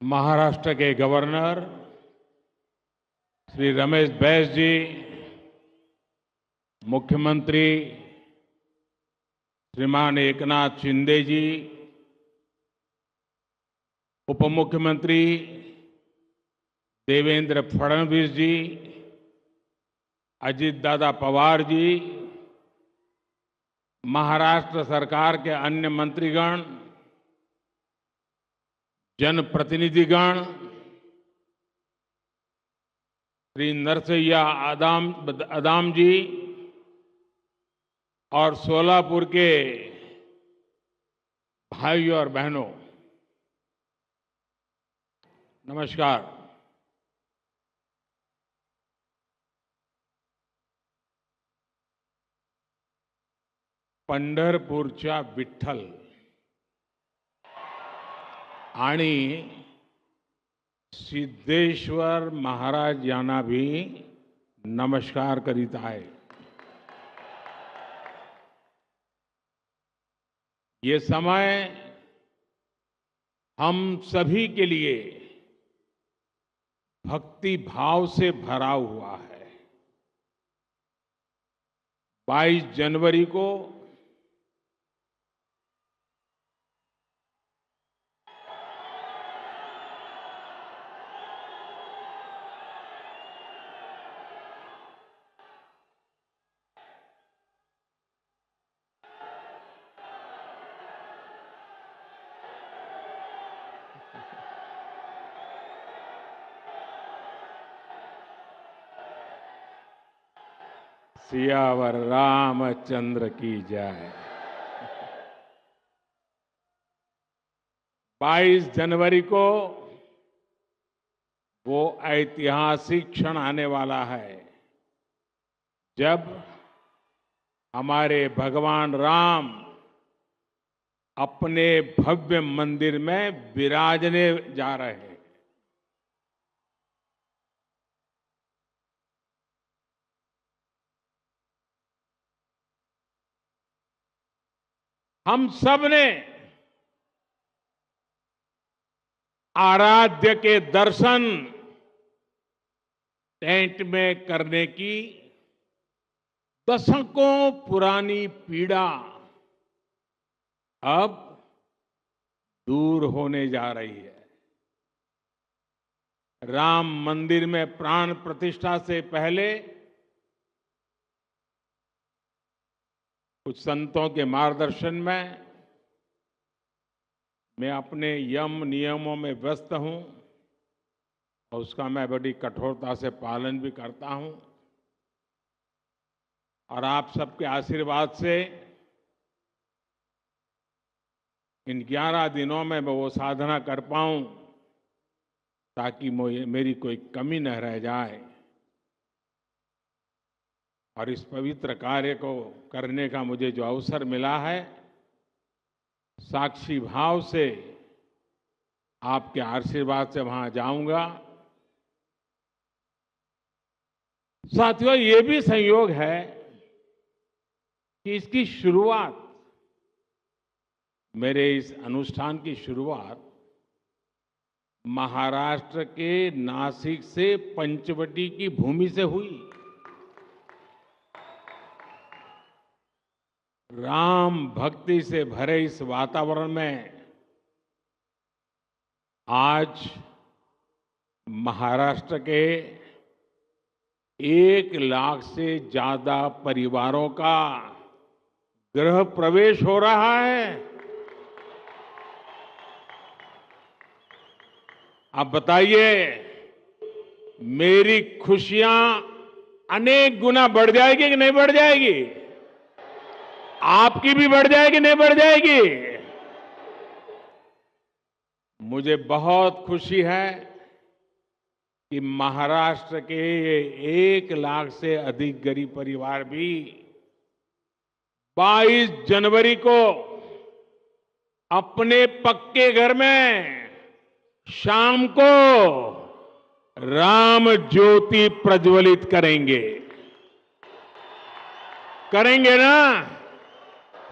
महाराष्ट्र के गवर्नर श्री रमेश बैस जी, मुख्यमंत्री श्रीमान एकनाथ शिंदे जी, उप मुख्यमंत्री देवेंद्र फडणवीस जी, अजीत दादा पवार जी, महाराष्ट्र सरकार के अन्य मंत्रीगण, जनप्रतिनिधिगण, श्री नरसैया आदाम जी और सोलापुर के भाइयों और बहनों, नमस्कार। पंढरपूरच्या विठ्ठल आणि सिद्धेश्वर महाराज यांना भी नमस्कार करीत आहे। ये समय हम सभी के लिए भक्ति भाव से भरा हुआ है। 22 जनवरी को सियावर रामचंद्र की जय। 22 जनवरी को वो ऐतिहासिक क्षण आने वाला है जब हमारे भगवान राम अपने भव्य मंदिर में विराजने जा रहे हैं। हम सब ने आराध्य के दर्शन टेंट में करने की दशकों पुरानी पीड़ा अब दूर होने जा रही है। राम मंदिर में प्राण प्रतिष्ठा से पहले कुछ संतों के मार्गदर्शन में मैं अपने यम नियमों में व्यस्त हूं और उसका मैं बड़ी कठोरता से पालन भी करता हूं। और आप सबके आशीर्वाद से इन 11 दिनों में मैं वो साधना कर पाऊं ताकि मेरी कोई कमी न रह जाए और इस पवित्र कार्य को करने का मुझे जो अवसर मिला है, साक्षी भाव से आपके आशीर्वाद से वहां जाऊंगा। साथियों, ये भी संयोग है कि इसकी शुरुआत, मेरे इस अनुष्ठान की शुरुआत महाराष्ट्र के नासिक से पंचवटी की भूमि से हुई। राम भक्ति से भरे इस वातावरण में आज महाराष्ट्र के 1 लाख से ज्यादा परिवारों का गृह प्रवेश हो रहा है। अब बताइए, मेरी खुशियां अनेक गुना बढ़ जाएगी कि नहीं बढ़ जाएगी? आपकी भी बढ़ जाएगी, नहीं बढ़ जाएगी? मुझे बहुत खुशी है कि महाराष्ट्र के 1 लाख से अधिक गरीब परिवार भी 22 जनवरी को अपने पक्के घर में शाम को राम ज्योति प्रज्वलित करेंगे। करेंगे ना?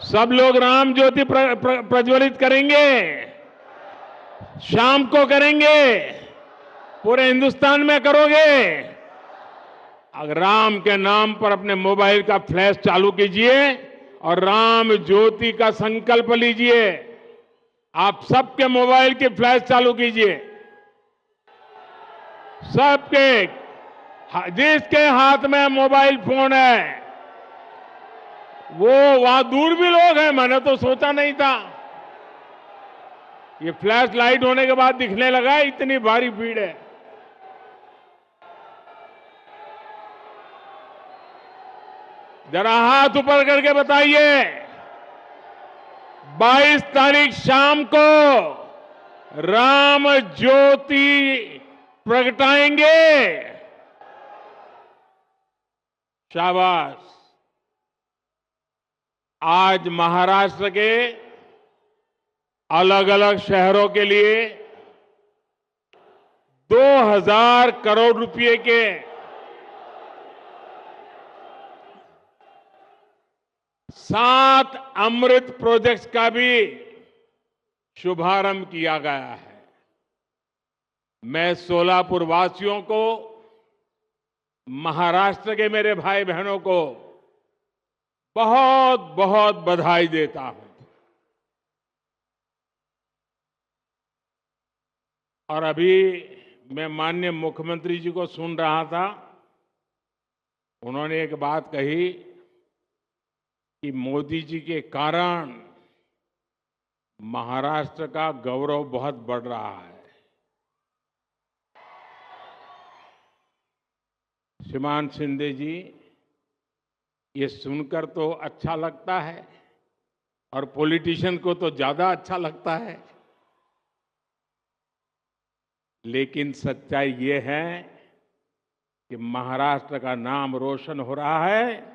सब लोग राम ज्योति प्रज्वलित करेंगे। शाम को करेंगे, पूरे हिंदुस्तान में करोगे। अगर राम के नाम पर अपने मोबाइल का फ्लैश चालू कीजिए और राम ज्योति का संकल्प लीजिए। आप सबके मोबाइल की फ्लैश चालू कीजिए, सबके, जिसके हाथ में मोबाइल फोन है वो, वहां दूर भी लोग हैं, मैंने तो सोचा नहीं था। ये फ्लैश लाइट होने के बाद दिखने लगा, इतनी भारी भीड़ है। जरा हाथ ऊपर करके बताइए, 22 तारीख शाम को राम ज्योति प्रगटाएंगे। शाबाश। आज महाराष्ट्र के अलग अलग शहरों के लिए 2000 करोड़ रुपए के 7 अमृत प्रोजेक्ट्स का भी शुभारंभ किया गया है। मैं सोलापुर वासियों को, महाराष्ट्र के मेरे भाई बहनों को बहुत बहुत बधाई देता हूं। और अभी मैं माननीय मुख्यमंत्री जी को सुन रहा था, उन्होंने एक बात कही कि मोदी जी के कारण महाराष्ट्र का गौरव बहुत बढ़ रहा है। श्रीमान शिंदे जी, ये सुनकर तो अच्छा लगता है और पॉलिटिशियन को तो ज्यादा अच्छा लगता है, लेकिन सच्चाई ये है कि महाराष्ट्र का नाम रोशन हो रहा है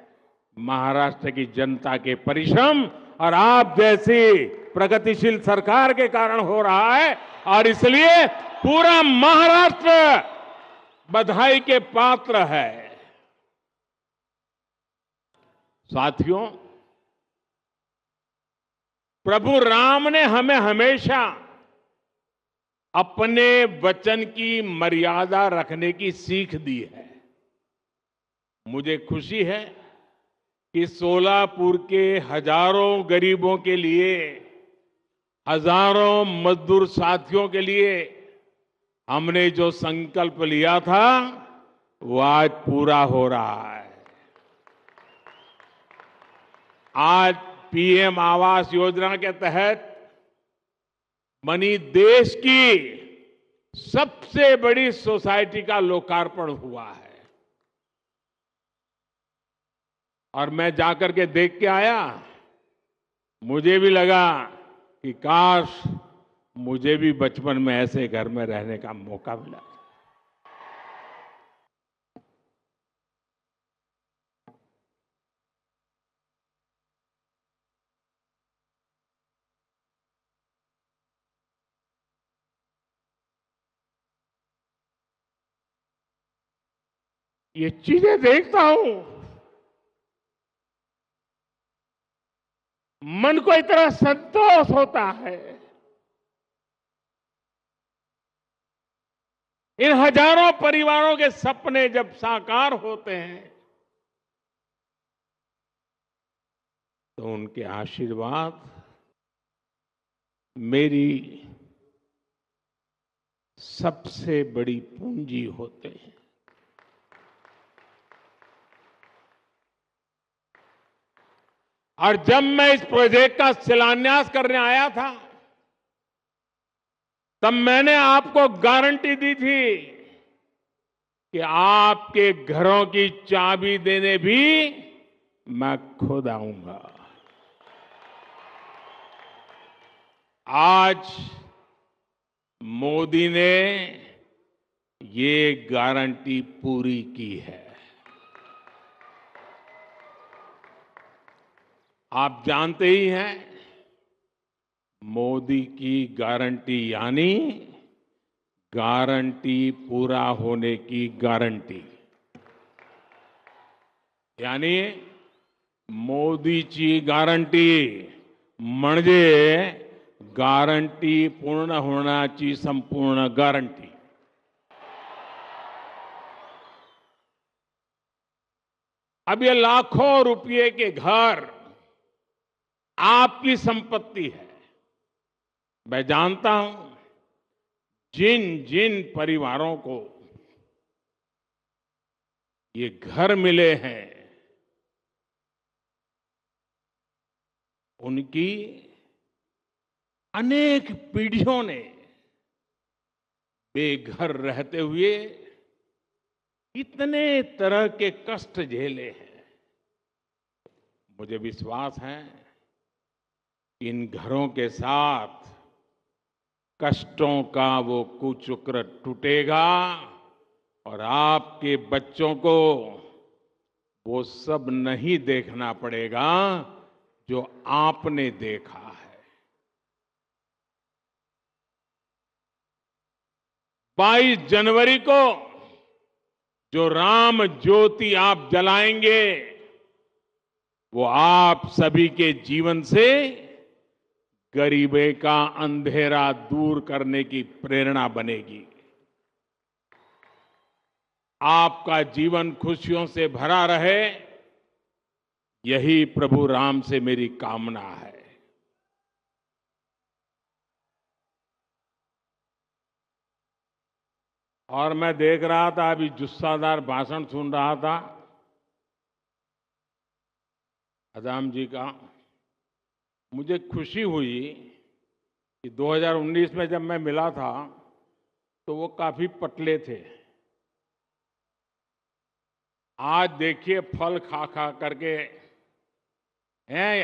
महाराष्ट्र की जनता के परिश्रम और आप जैसी प्रगतिशील सरकार के कारण हो रहा है। और इसलिए पूरा महाराष्ट्र बधाई के पात्र है। साथियों, प्रभु राम ने हमें हमेशा अपने वचन की मर्यादा रखने की सीख दी है। मुझे खुशी है कि सोलापुर के हजारों गरीबों के लिए, हजारों मजदूर साथियों के लिए हमने जो संकल्प लिया था वो आज पूरा हो रहा है। आज पीएम आवास योजना के तहत बनी देश की सबसे बड़ी सोसाइटी का लोकार्पण हुआ है। और मैं जाकर के देख के आया, मुझे भी लगा कि काश मुझे भी बचपन में ऐसे घर में रहने का मौका मिला। ये चीजें देखता हूं, मन को इतना संतोष होता है। इन हजारों परिवारों के सपने जब साकार होते हैं तो उनके आशीर्वाद मेरी सबसे बड़ी पूंजी होते हैं। और जब मैं इस प्रोजेक्ट का शिलान्यास करने आया था, तब मैंने आपको गारंटी दी थी कि आपके घरों की चाबी देने भी मैं खुद आऊंगा। आज मोदी ने ये गारंटी पूरी की है। आप जानते ही हैं, मोदी की गारंटी यानी गारंटी पूरा होने की गारंटी। यानी मोदीची गारंटी म्हणजे गारंटी पूर्ण होण्याची संपूर्ण गारंटी। अब ये लाखों रुपए के घर आपकी संपत्ति है। मैं जानता हूं जिन जिन परिवारों को ये घर मिले हैं उनकी अनेक पीढ़ियों ने बेघर रहते हुए इतने तरह के कष्ट झेले हैं। मुझे विश्वास है कि इन घरों के साथ कष्टों का वो कुचक्र टूटेगा और आपके बच्चों को वो सब नहीं देखना पड़ेगा जो आपने देखा है। 22 जनवरी को जो राम ज्योति आप जलाएंगे वो आप सभी के जीवन से गरीबी का अंधेरा दूर करने की प्रेरणा बनेगी। आपका जीवन खुशियों से भरा रहे, यही प्रभु राम से मेरी कामना है। और मैं देख रहा था, अभी जुस्सादार भाषण सुन रहा था अदाम जी का। मुझे खुशी हुई कि 2019 में जब मैं मिला था तो वो काफी पतले थे। आज देखिए फल खा खा करके हैं,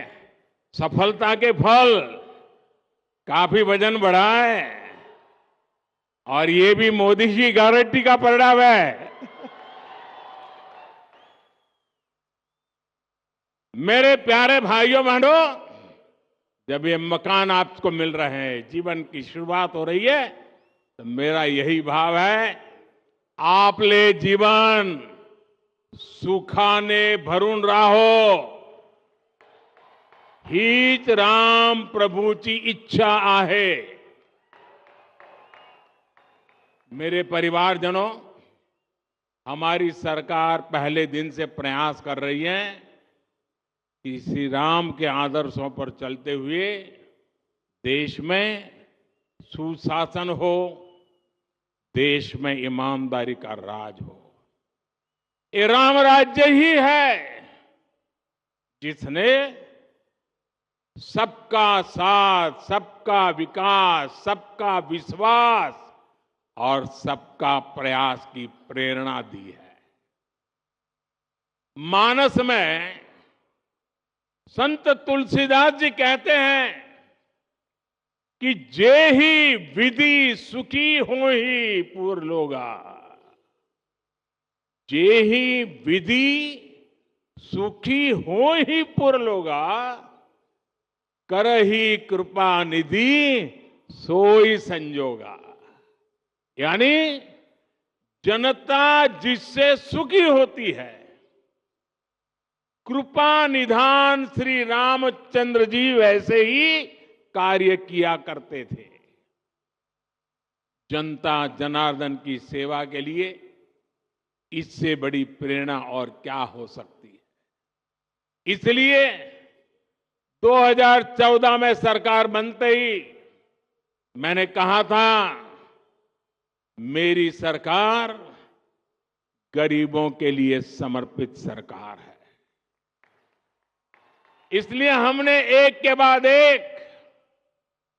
सफलता के फल, काफी वजन बढ़ा है और ये भी मोदी की गारंटी का परिणाम है। मेरे प्यारे भाइयों बहनों, जब ये मकान आपको मिल रहे हैं, जीवन की शुरुआत हो रही है, तो मेरा यही भाव है, आपले जीवन सुखाने भरून राहो, हीच राम प्रभूची इच्छा आहे। मेरे परिवारजनों, हमारी सरकार पहले दिन से प्रयास कर रही है कि श्री राम के आदर्शों पर चलते हुए देश में सुशासन हो, देश में ईमानदारी का राज हो। ये राम राज्य ही है जिसने सबका साथ, सबका विकास, सबका विश्वास और सबका प्रयास की प्रेरणा दी है। मानस में संत तुलसीदास जी कहते हैं कि जे ही विधि सुखी हो ही पुर लोगा, जे ही विधि सुखी हो ही पुर लोगा, करही कृपा निधि सोई संजोगा। यानी जनता जिससे सुखी होती है, कृपा निधान श्री रामचंद्र जी वैसे ही कार्य किया करते थे। जनता जनार्दन की सेवा के लिए इससे बड़ी प्रेरणा और क्या हो सकती है। इसलिए 2014 में सरकार बनते ही मैंने कहा था, मेरी सरकार गरीबों के लिए समर्पित सरकार है। इसलिए हमने एक के बाद एक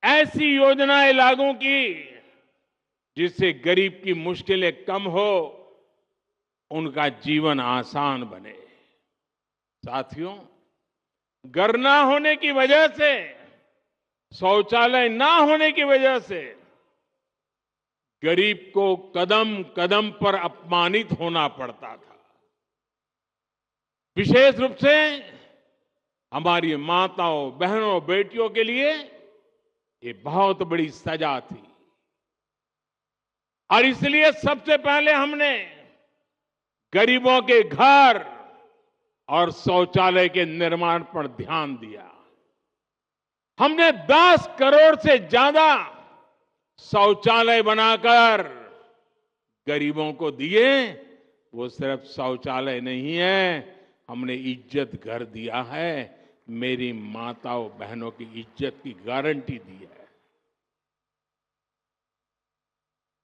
ऐसी योजनाएं लागू की जिससे गरीब की मुश्किलें कम हो, उनका जीवन आसान बने। साथियों, घर ना होने की वजह से, शौचालय ना होने की वजह से गरीब को कदम कदम पर अपमानित होना पड़ता था। विशेष रूप से हमारी माताओं, बहनों, बेटियों के लिए ये बहुत बड़ी सजा थी। और इसलिए सबसे पहले हमने गरीबों के घर और शौचालय के निर्माण पर ध्यान दिया। हमने 10 करोड़ से ज्यादा शौचालय बनाकर गरीबों को दिए। वो सिर्फ शौचालय नहीं है, हमने इज्जत घर दिया है, मेरी माताओं बहनों की इज्जत की गारंटी दी है।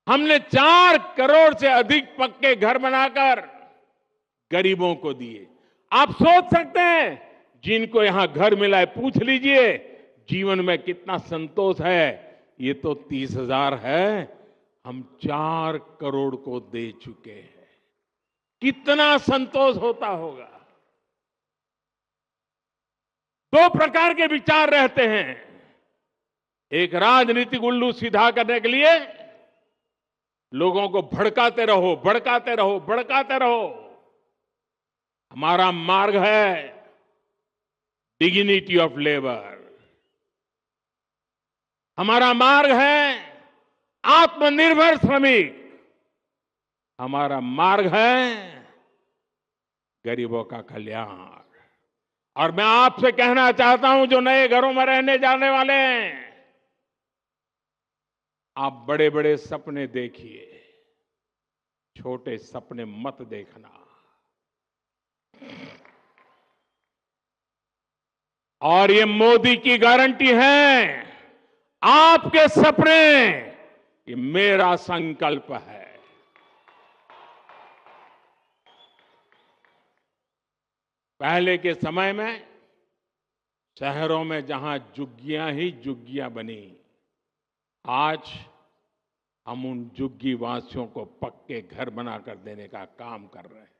हमने 4 करोड़ से अधिक पक्के घर बनाकर गरीबों को दिए। आप सोच सकते हैं, जिनको यहां घर मिला है, पूछ लीजिए जीवन में कितना संतोष है। ये तो 30,000 है, हम 4 करोड़ को दे चुके हैं। कितना संतोष होता होगा। 2 प्रकार के विचार रहते हैं। एक राजनीतिक उल्लू सीधा करने के लिए लोगों को भड़काते रहो, भड़काते रहो, भड़काते रहो। हमारा मार्ग है डिग्निटी ऑफ लेबर। हमारा मार्ग है आत्मनिर्भर श्रमिक। हमारा मार्ग है गरीबों का कल्याण। और मैं आपसे कहना चाहता हूं, जो नए घरों में रहने जाने वाले हैं, आप बड़े बड़े सपने देखिए, छोटे सपने मत देखना। और ये मोदी की गारंटी है, आपके सपने ये मेरा संकल्प है। पहले के समय में शहरों में जहां झुग्गियां ही झुग्गियां बनी, आज हम उन झुग्गी वासियों को पक्के घर बनाकर देने का काम कर रहे हैं।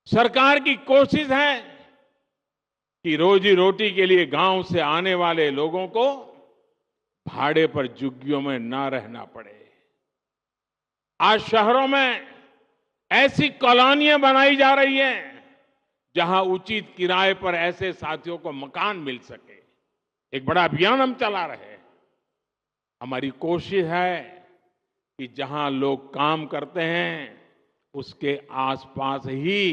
सरकार की कोशिश है कि रोजी रोटी के लिए गांव से आने वाले लोगों को भाड़े पर झुग्गियों में ना रहना पड़े। आज शहरों में ऐसी कॉलोनियां बनाई जा रही हैं जहां उचित किराए पर ऐसे साथियों को मकान मिल सके। एक बड़ा अभियान हम चला रहे हैं। हमारी कोशिश है कि जहां लोग काम करते हैं उसके आसपास ही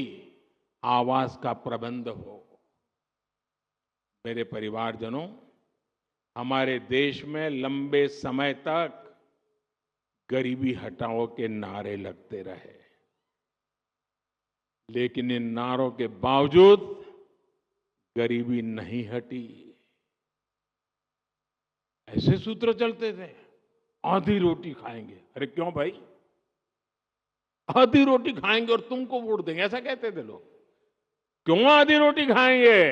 आवास का प्रबंध हो। मेरे परिवारजनों, हमारे देश में लंबे समय तक गरीबी हटाओ के नारे लगते रहे, लेकिन इन नारों के बावजूद गरीबी नहीं हटी। ऐसे सूत्र चलते थे, आधी रोटी खाएंगे। अरे क्यों भाई, आधी रोटी खाएंगे और तुमको वोट देंगे, ऐसा कहते थे लोग। क्यों आधी रोटी खाएंगे,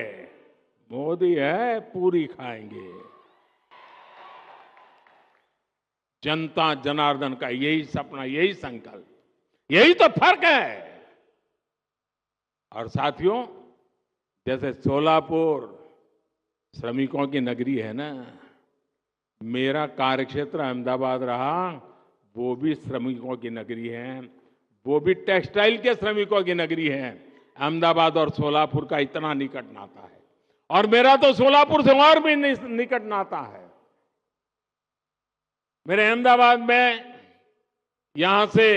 मोदी है पूरी खाएंगे। जनता जनार्दन का यही सपना, यही संकल्प, यही तो फर्क है। और साथियों, जैसे सोलापुर श्रमिकों की नगरी है ना, मेरा कार्यक्षेत्र अहमदाबाद रहा, वो भी श्रमिकों की नगरी है, वो भी टेक्सटाइल के श्रमिकों की नगरी है। अहमदाबाद और सोलापुर का इतना निकट नाता है, और मेरा तो सोलापुर से और भी निकट नाता है। मेरे अहमदाबाद में यहां से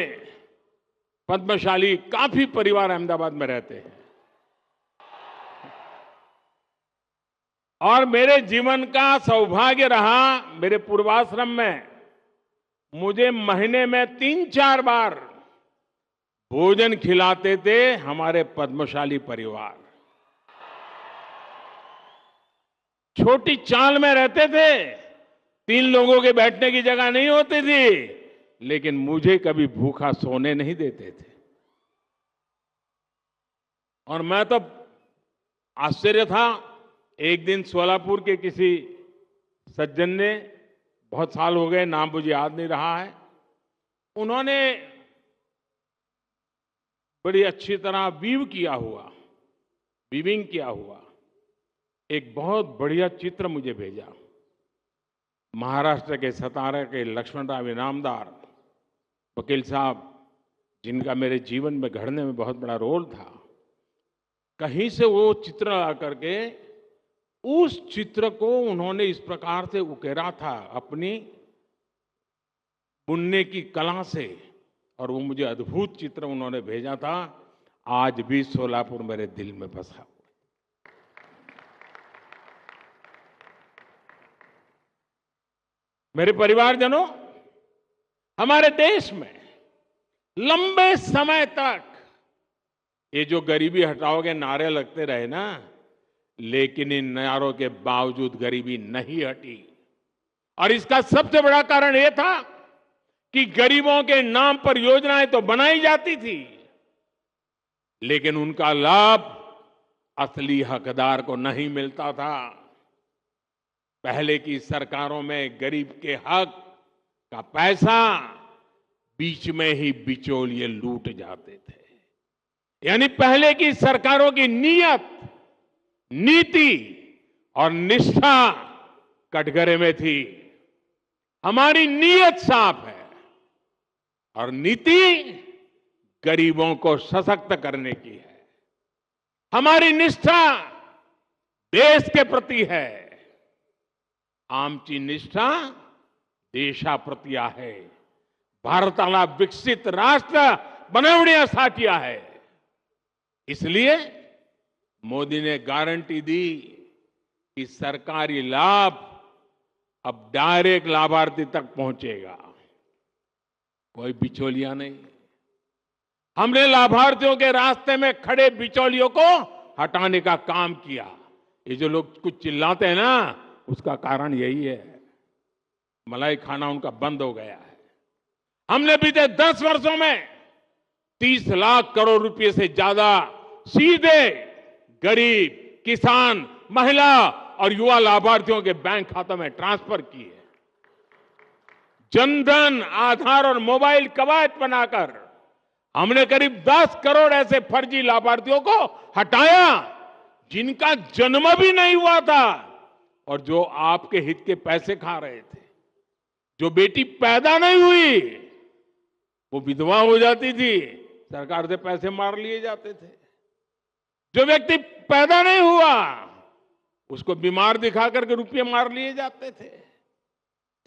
पद्मशाली काफी परिवार अहमदाबाद में रहते हैं। और मेरे जीवन का सौभाग्य रहा, मेरे पूर्वाश्रम में मुझे महीने में 3-4 बार भोजन खिलाते थे हमारे पद्मशाली परिवार। छोटी चाल में रहते थे, 3 लोगों के बैठने की जगह नहीं होती थी, लेकिन मुझे कभी भूखा सोने नहीं देते थे। और मैं तो आश्चर्य था, एक दिन सोलापुर के किसी सज्जन ने, बहुत साल हो गए, नाम मुझे याद नहीं रहा है, उन्होंने बड़ी अच्छी तरह वीविंग किया हुआ एक बहुत बढ़िया चित्र मुझे भेजा। महाराष्ट्र के सतारा के लक्ष्मणराव इनामदार वकील साहब, जिनका मेरे जीवन में घड़ने में बहुत बड़ा रोल था, कहीं से वो चित्र आकर के उस चित्र को उन्होंने इस प्रकार से उकेरा था अपनी बुनने की कला से, और वो मुझे अद्भुत चित्र उन्होंने भेजा था। आज भी सोलापुर मेरे दिल में बसा। मेरे परिवारजनों, हमारे देश में लंबे समय तक ये जो गरीबी हटाओगे नारे लगते रहे ना, लेकिन इन नारों के बावजूद गरीबी नहीं हटी। और इसका सबसे बड़ा कारण यह था कि गरीबों के नाम पर योजनाएं तो बनाई जाती थी, लेकिन उनका लाभ असली हकदार को नहीं मिलता था। पहले की सरकारों में गरीब के हक का पैसा बीच में ही बिचौलिए लूट जाते थे। यानी पहले की सरकारों की नीयत, नीति और निष्ठा कटघरे में थी। हमारी नीयत साफ है और नीति गरीबों को सशक्त करने की है। हमारी निष्ठा देश के प्रति है। आमची निष्ठा देशाप्रती आहे। भारताला विकसित राष्ट्र बनवण्यासाठी आहे। इसलिए मोदी ने गारंटी दी कि सरकारी लाभ अब डायरेक्ट लाभार्थी तक पहुंचेगा, कोई बिचौलिया नहीं। हमने लाभार्थियों के रास्ते में खड़े बिचौलियों को हटाने का काम किया। ये जो लोग कुछ चिल्लाते हैं ना, उसका कारण यही है, मलाई खाना उनका बंद हो गया है। हमने बीते 10 वर्षों में 30 लाख करोड़ रुपए से ज्यादा सीधे गरीब, किसान, महिला और युवा लाभार्थियों के बैंक खातों में ट्रांसफर किए। जनधन, आधार और मोबाइल कवायद बनाकर हमने करीब 10 करोड़ ऐसे फर्जी लाभार्थियों को हटाया जिनका जन्म भी नहीं हुआ था और जो आपके हित के पैसे खा रहे थे। जो बेटी पैदा नहीं हुई वो विधवा हो जाती थी, सरकार से पैसे मार लिए जाते थे। जो व्यक्ति पैदा नहीं हुआ उसको बीमार दिखा करके रुपये मार लिए जाते थे।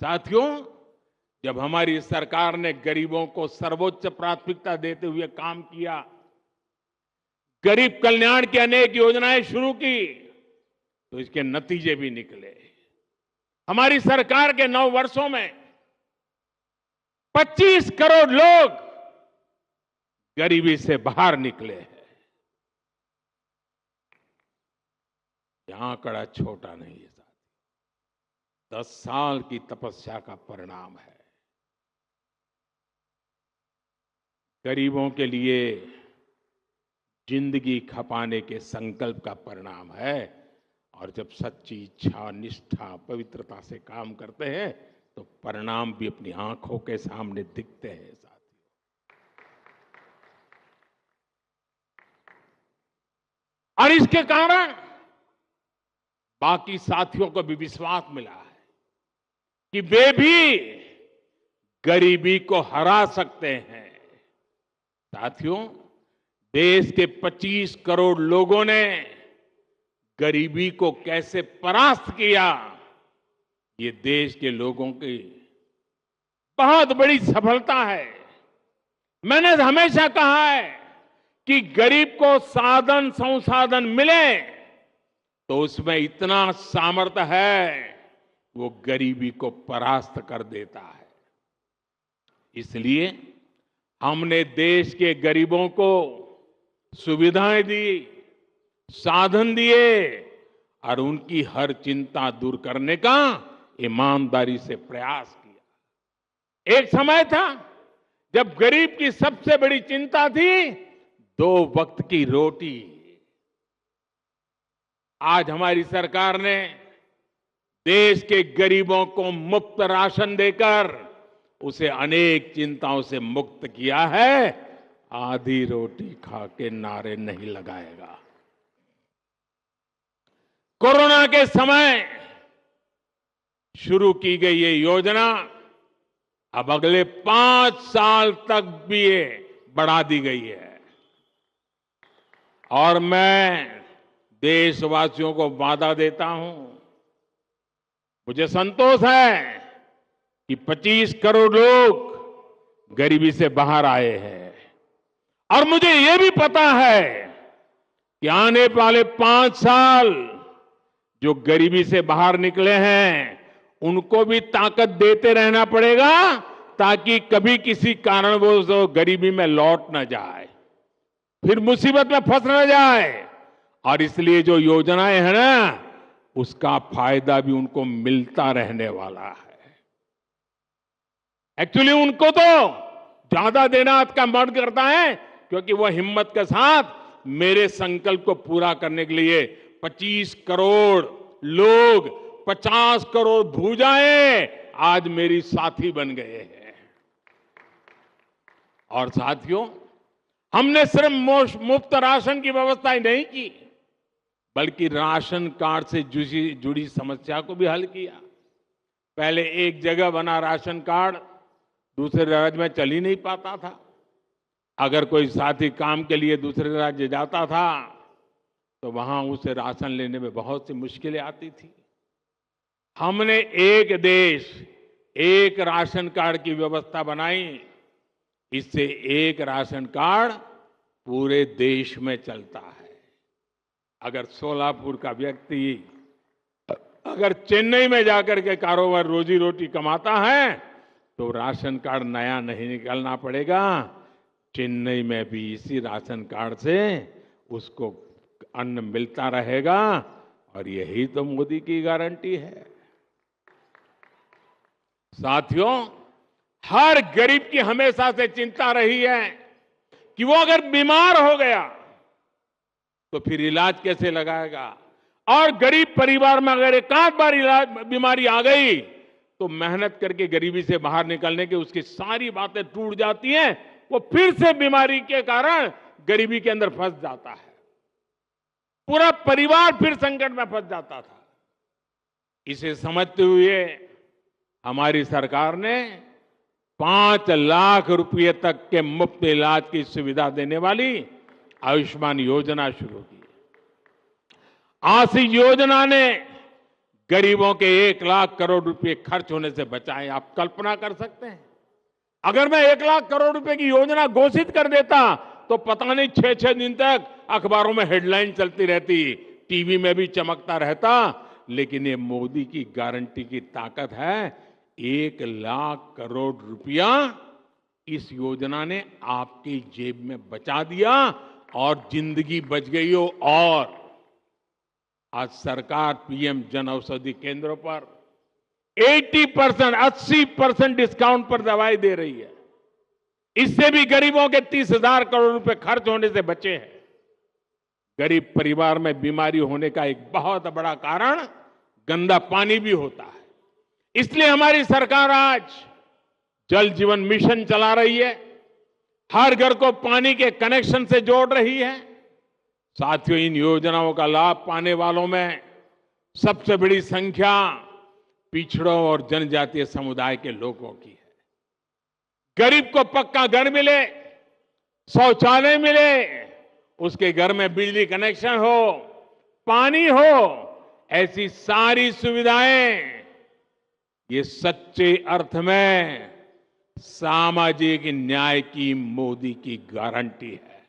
साथियों, जब हमारी सरकार ने गरीबों को सर्वोच्च प्राथमिकता देते हुए काम किया, गरीब कल्याण की अनेक योजनाएं शुरू की, तो इसके नतीजे भी निकले। हमारी सरकार के 9 वर्षों में 25 करोड़ लोग गरीबी से बाहर निकले हैं। यह आंकड़ा छोटा नहीं है साथी, 10 साल की तपस्या का परिणाम है। गरीबों के लिए जिंदगी खपाने के संकल्प का परिणाम है। और जब सच्ची इच्छा, निष्ठा, पवित्रता से काम करते हैं तो परिणाम भी अपनी आंखों के सामने दिखते हैं साथियों। और इसके कारण बाकी साथियों को भी विश्वास मिला है कि वे भी गरीबी को हरा सकते हैं। साथियों, देश के 25 करोड़ लोगों ने गरीबी को कैसे परास्त किया, ये देश के लोगों की बहुत बड़ी सफलता है। मैंने हमेशा कहा है कि गरीब को साधन संसाधन मिले तो उसमें इतना सामर्थ्य है, वो गरीबी को परास्त कर देता है। इसलिए हमने देश के गरीबों को सुविधाएं दी, साधन दिए और उनकी हर चिंता दूर करने का ईमानदारी से प्रयास किया। एक समय था जब गरीब की सबसे बड़ी चिंता थी 2 वक्त की रोटी। आज हमारी सरकार ने देश के गरीबों को मुफ्त राशन देकर उसे अनेक चिंताओं से मुक्त किया है। आधी रोटी खा के नारे नहीं लगाएगा। कोरोना के समय शुरू की गई ये योजना अब अगले 5 साल तक भी ये बढ़ा दी गई है। और मैं देशवासियों को वादा देता हूं, मुझे संतोष है कि 25 करोड़ लोग गरीबी से बाहर आए हैं। और मुझे ये भी पता है कि आने वाले 5 साल जो गरीबी से बाहर निकले हैं उनको भी ताकत देते रहना पड़ेगा ताकि कभी किसी कारणवश वो गरीबी में लौट न जाए, फिर मुसीबत में फंस न जाए। और इसलिए जो योजनाएं हैं ना, उसका फायदा भी उनको मिलता रहने वाला है। एक्चुअली उनको तो ज्यादा देना का मन करता है, क्योंकि वो हिम्मत के साथ मेरे संकल्प को पूरा करने के लिए 25 करोड़ लोग, 50 करोड़ भूजाएं आज मेरी साथी बन गए हैं। और साथियों, हमने सिर्फ मुफ्त राशन की व्यवस्था ही नहीं की, बल्कि राशन कार्ड से जुड़ी समस्या को भी हल किया। पहले एक जगह बना राशन कार्ड दूसरे राज्य में चल ही नहीं पाता था। अगर कोई साथी काम के लिए दूसरे राज्य जाता था तो वहां उसे राशन लेने में बहुत सी मुश्किलें आती थी। हमने एक देश एक राशन कार्ड की व्यवस्था बनाई। इससे एक राशन कार्ड पूरे देश में चलता है। अगर सोलापुर का व्यक्ति अगर चेन्नई में जाकर के कारोबार रोजी रोटी कमाता है तो राशन कार्ड नया नहीं निकालना पड़ेगा। चेन्नई में भी इसी राशन कार्ड से उसको अन्न मिलता रहेगा। और यही तो मोदी की गारंटी है। साथियों, हर गरीब की हमेशा से चिंता रही है कि वो अगर बीमार हो गया तो फिर इलाज कैसे लगाएगा। और गरीब परिवार में अगर एक आध बार बीमारी आ गई तो मेहनत करके गरीबी से बाहर निकलने की उसकी सारी बातें टूट जाती हैं। वो फिर से बीमारी के कारण गरीबी के अंदर फंस जाता है। पूरा परिवार फिर संकट में फंस जाता था। इसे समझते हुए हमारी सरकार ने 5 लाख रुपए तक के मुफ्त इलाज की सुविधा देने वाली आयुष्मान योजना शुरू की। आज इस योजना ने गरीबों के 1 लाख करोड़ रुपए खर्च होने से बचाए। आप कल्पना कर सकते हैं, अगर मैं 1 लाख करोड़ रुपए की योजना घोषित कर देता तो पता नहीं 6-6 दिन तक अखबारों में हेडलाइन चलती रहती, टीवी में भी चमकता रहता। लेकिन ये मोदी की गारंटी की ताकत है। 1 लाख करोड़ रुपया इस योजना ने आपकी जेब में बचा दिया और जिंदगी बच गई हो। और आज सरकार पीएम जन औषधि केंद्रों पर 80% डिस्काउंट पर दवाई दे रही है। इससे भी गरीबों के 30,000 करोड़ रुपए खर्च होने से बचे हैं। गरीब परिवार में बीमारी होने का एक बहुत बड़ा कारण गंदा पानी भी होता है। इसलिए हमारी सरकार आज जल जीवन मिशन चला रही है। हर घर को पानी के कनेक्शन से जोड़ रही है। साथियों, इन योजनाओं का लाभ पाने वालों में सबसे बड़ी संख्या पिछड़ों और जनजातीय समुदाय के लोगों की है। गरीब को पक्का घर मिले, शौचालय मिले, उसके घर में बिजली कनेक्शन हो, पानी हो, ऐसी सारी सुविधाएं ये सच्चे अर्थ में सामाजिक न्याय की मोदी की गारंटी है।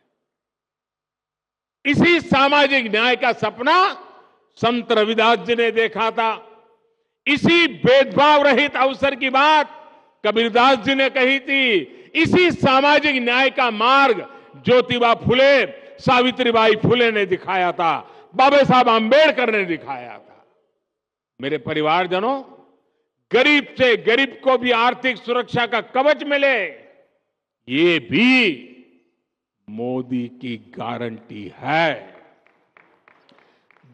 इसी सामाजिक न्याय का सपना संत रविदास जी ने देखा था। इसी भेदभाव रहित अवसर की बात कबीरदास जी ने कही थी। इसी सामाजिक न्याय का मार्ग ज्योतिबा फुले, सावित्रीबाई फुले ने दिखाया था, बाबा साहब आंबेडकर ने दिखाया था। मेरे परिवारजनों, गरीब से गरीब को भी आर्थिक सुरक्षा का कवच मिले, ये भी मोदी की गारंटी है।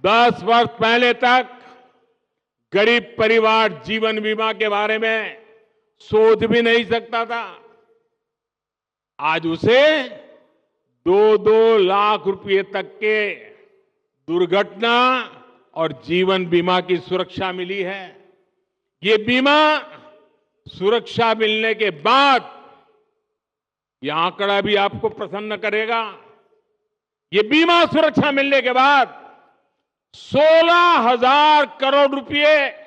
10 वर्ष पहले तक गरीब परिवार जीवन बीमा के बारे में सोच भी नहीं सकता था। आज उसे 2-2 लाख रुपए तक के दुर्घटना और जीवन बीमा की सुरक्षा मिली है। ये बीमा सुरक्षा मिलने के बाद, यह आंकड़ा भी आपको प्रसन्न करेगा, ये बीमा सुरक्षा मिलने के बाद 16,000 करोड़ रुपए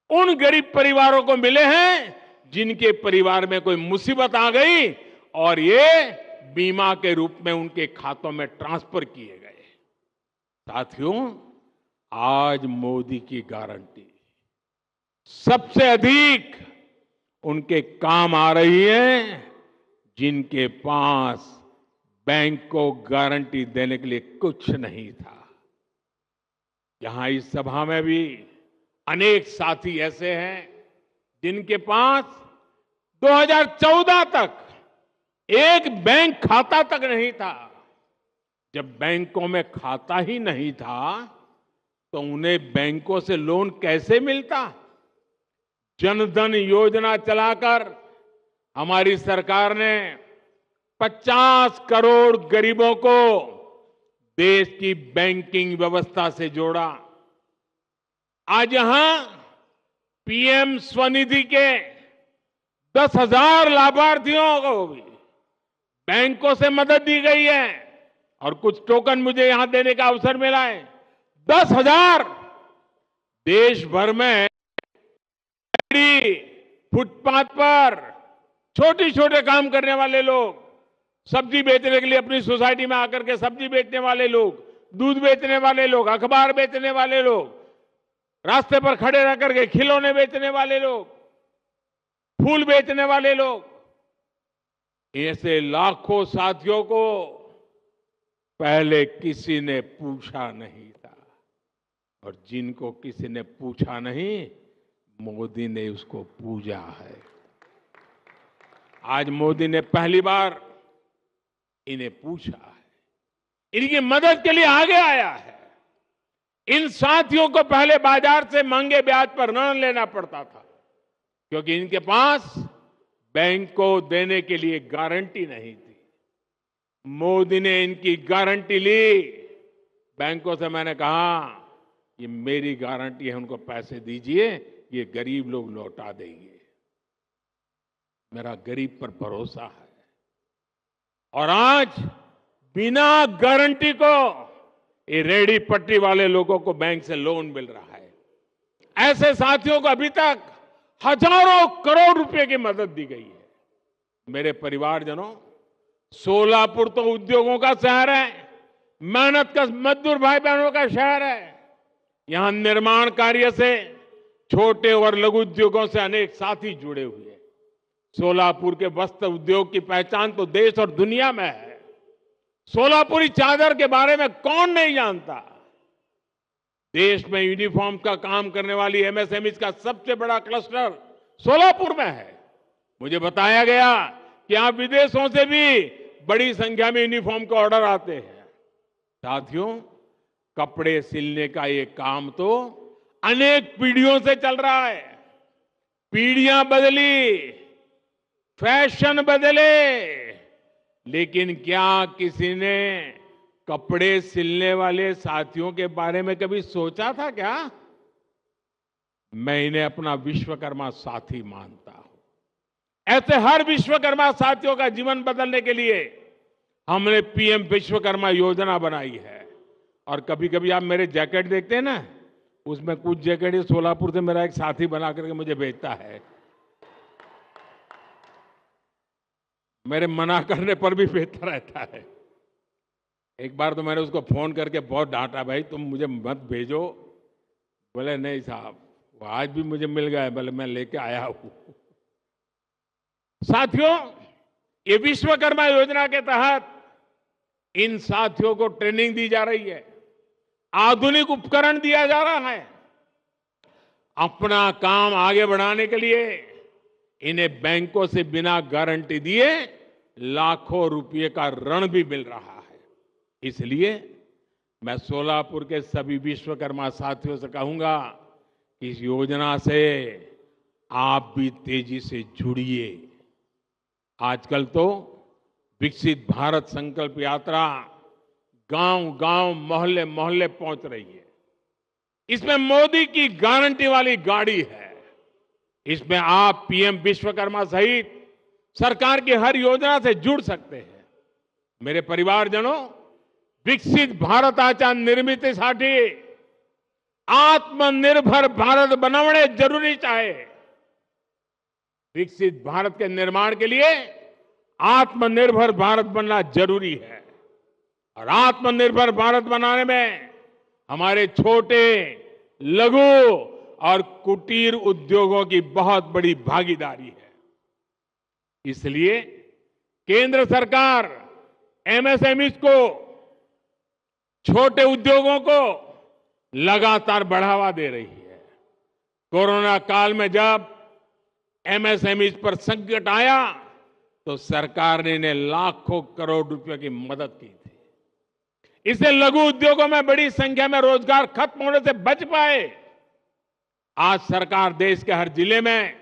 उन गरीब परिवारों को मिले हैं जिनके परिवार में कोई मुसीबत आ गई और ये बीमा के रूप में उनके खातों में ट्रांसफर किए गए। साथियों, आज मोदी की गारंटी, सबसे अधिक उनके काम आ रही है जिनके पास बैंक को गारंटी देने के लिए कुछ नहीं था। यहां इस सभा में भी अनेक साथी ऐसे हैं जिनके पास 2014 तक एक बैंक खाता तक नहीं था। जब बैंकों में खाता ही नहीं था तो उन्हें बैंकों से लोन कैसे मिलता? जनधन योजना चलाकर हमारी सरकार ने 50 करोड़ गरीबों को देश की बैंकिंग व्यवस्था से जोड़ा। आज यहां पीएम स्वनिधि के 10,000 लाभार्थियों को भी बैंकों से मदद दी गई है और कुछ टोकन मुझे यहां देने का अवसर मिला है। 10,000 देश भर में फुटपाथ पर छोटे छोटे काम करने वाले लोग, सब्जी बेचने के लिए अपनी सोसाइटी में आकर के सब्जी बेचने वाले लोग, दूध बेचने वाले लोग, अखबार बेचने वाले लोग, रास्ते पर खड़े रह करके खिलौने बेचने वाले लोग, फूल बेचने वाले लोग, ऐसे लाखों साथियों को पहले किसी ने पूछा नहीं था और जिनको किसी ने पूछा नहीं, मोदी ने उसको पूजा है। आज मोदी ने पहली बार इन्हें पूछा है, इनकी मदद के लिए आगे आया है। इन साथियों को पहले बाजार से महंगे ब्याज पर ऋण लेना पड़ता था क्योंकि इनके पास बैंक को देने के लिए गारंटी नहीं थी। मोदी ने इनकी गारंटी ली। बैंकों से मैंने कहा ये मेरी गारंटी है, उनको पैसे दीजिए, ये गरीब लोग लौटा देंगे। मेरा गरीब पर भरोसा है। और आज बिना गारंटी को ये रेहड़ी पट्टी वाले लोगों को बैंक से लोन मिल रहा है। ऐसे साथियों को अभी तक हजारों करोड़ रुपए की मदद दी गई है। मेरे परिवारजनों, सोलापुर तो उद्योगों का शहर है, मेहनत का मजदूर भाई बहनों का शहर है। यहां निर्माण कार्य से, छोटे और लघु उद्योगों से अनेक साथी जुड़े हुए हैं। सोलापुर के वस्त्र उद्योग की पहचान तो देश और दुनिया में है। सोलापुरी चादर के बारे में कौन नहीं जानता? देश में यूनिफॉर्म का काम करने वाली एमएसएमई का सबसे बड़ा क्लस्टर सोलापुर में है। मुझे बताया गया कि यहां विदेशों से भी बड़ी संख्या में यूनिफॉर्म के ऑर्डर आते हैं। साथियों, कपड़े सिलने का ये काम तो अनेक पीढ़ियों से चल रहा है। पीढ़ियां बदली, फैशन बदले, लेकिन क्या किसी ने कपड़े सिलने वाले साथियों के बारे में कभी सोचा था क्या? मैं इन्हें अपना विश्वकर्मा साथी मानता हूं। ऐसे हर विश्वकर्मा साथियों का जीवन बदलने के लिए हमने पीएम विश्वकर्मा योजना बनाई है। और कभी कभी आप मेरे जैकेट देखते हैं ना, उसमें कुछ जैकेट सोलापुर से मेरा एक साथी बना करके मुझे भेजता है। मेरे मना करने पर भी भेजता रहता है। एक बार तो मैंने उसको फोन करके बहुत डांटा, भाई तुम मुझे मत भेजो। बोले नहीं साहब, वो आज भी मुझे मिल गया है, बोले मैं लेके आया हूं। साथियों, ये विश्वकर्मा योजना के तहत इन साथियों को ट्रेनिंग दी जा रही है, आधुनिक उपकरण दिया जा रहा है। अपना काम आगे बढ़ाने के लिए इन्हें बैंकों से बिना गारंटी दिए लाखों रुपए का ऋण भी मिल रहा है। इसलिए मैं सोलापुर के सभी विश्वकर्मा साथियों से कहूंगा कि इस योजना से आप भी तेजी से जुड़िए। आजकल तो विकसित भारत संकल्प यात्रा गांव-गांव, मोहल्ले-मोहल्ले पहुंच रही है। इसमें मोदी की गारंटी वाली गाड़ी है। इसमें आप पीएम विश्वकर्मा सहित सरकार की हर योजना से जुड़ सकते हैं। मेरे परिवारजनों, विकसित भारताच्या निर्मितीसाठी आत्मनिर्भर भारत बनवणे जरूरी आहे। विकसित भारत के निर्माण के लिए आत्मनिर्भर भारत बनना जरूरी है। और आत्मनिर्भर भारत बनाने में हमारे छोटे, लघु और कुटीर उद्योगों की बहुत बड़ी भागीदारी है। इसलिए केंद्र सरकार एमएसएमईज को, छोटे उद्योगों को लगातार बढ़ावा दे रही है। कोरोना काल में जब एमएसएमईज पर संकट आया तो सरकार ने इन्हें लाखों करोड़ रुपए की मदद की थी। इससे लघु उद्योगों में बड़ी संख्या में रोजगार खत्म होने से बच पाए। आज सरकार देश के हर जिले में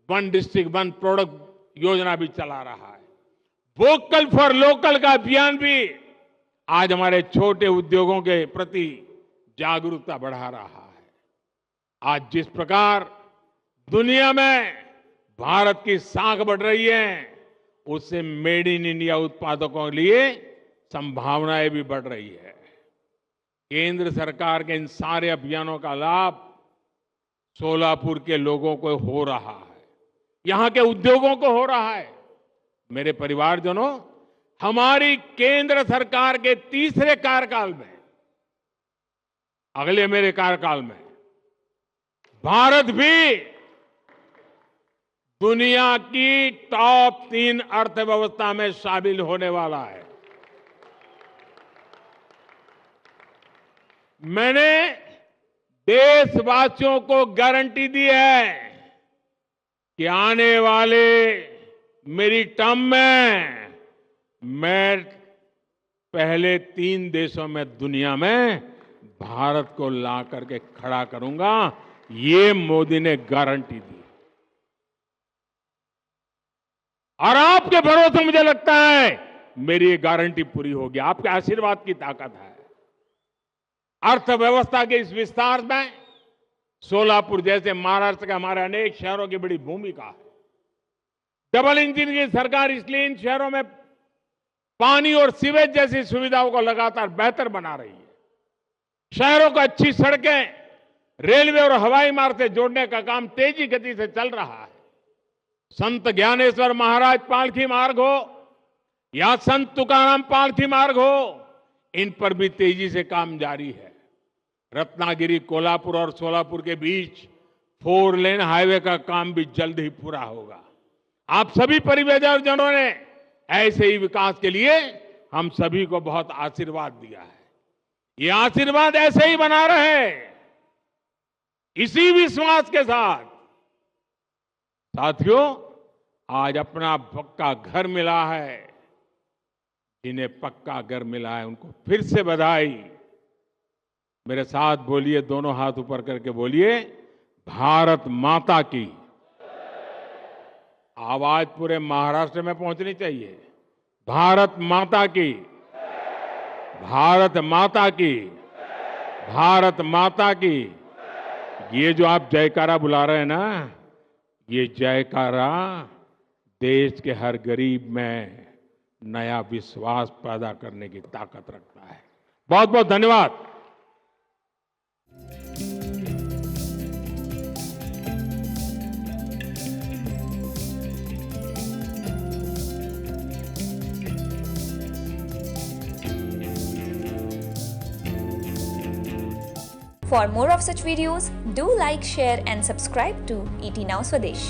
वन डिस्ट्रिक्ट वन प्रोडक्ट योजना भी चला रहा है। वोकल फॉर लोकल का अभियान भी आज हमारे छोटे उद्योगों के प्रति जागरूकता बढ़ा रहा है। आज जिस प्रकार दुनिया में भारत की साख बढ़ रही है, उससे मेड इन इंडिया उत्पादकों के लिए संभावनाएं भी बढ़ रही है। केंद्र सरकार के इन सारे अभियानों का लाभ सोलापुर के लोगों को हो रहा है, यहां के उद्योगों को हो रहा है। मेरे परिवारजनों, हमारी केंद्र सरकार के तीसरे कार्यकाल में, अगले मेरे कार्यकाल में, भारत भी दुनिया की टॉप 3 अर्थव्यवस्था में शामिल होने वाला है। मैंने देशवासियों को गारंटी दी है कि आने वाले मेरी टर्म में मैं पहले 3 देशों में दुनिया में भारत को ला करके खड़ा करूंगा। ये मोदी ने गारंटी दी और आपके भरोसे मुझे लगता है मेरी ये गारंटी पूरी होगी। आपके आशीर्वाद की ताकत है। अर्थव्यवस्था के इस विस्तार में सोलापुर जैसे महाराष्ट्र के हमारे अनेक शहरों की बड़ी भूमिका है। डबल इंजन की सरकार इसलिए इन शहरों में पानी और सीवेज जैसी सुविधाओं को लगातार बेहतर बना रही है। शहरों को अच्छी सड़कें, रेलवे और हवाई मार्ग से जोड़ने का काम तेजी गति से चल रहा है। संत ज्ञानेश्वर महाराज पालकी मार्ग हो या संत तुकाराम पालकी मार्ग हो, इन पर भी तेजी से काम जारी है। रत्नागिरी, कोल्हापुर और सोलापुर के बीच 4 लेन हाईवे का काम भी जल्द ही पूरा होगा। आप सभी परिवारजनों ने ऐसे ही विकास के लिए हम सभी को बहुत आशीर्वाद दिया है। ये आशीर्वाद ऐसे ही बना रहे। इसी विश्वास के साथ साथियों, आज अपना पक्का घर मिला है। जिन्हें पक्का घर मिला है उनको फिर से बधाई। मेरे साथ बोलिए, दोनों हाथ ऊपर करके बोलिए, भारत माता की। आवाज पूरे महाराष्ट्र में पहुंचनी चाहिए। भारत माता की, भारत माता की, भारत माता की। ये जो आप जयकारा बुला रहे हैं ना, ये जयकारा देश के हर गरीब में नया विश्वास पैदा करने की ताकत रखता है। बहुत बहुत धन्यवाद। For more of such videos, do like, share and subscribe to ET Now Swadesh.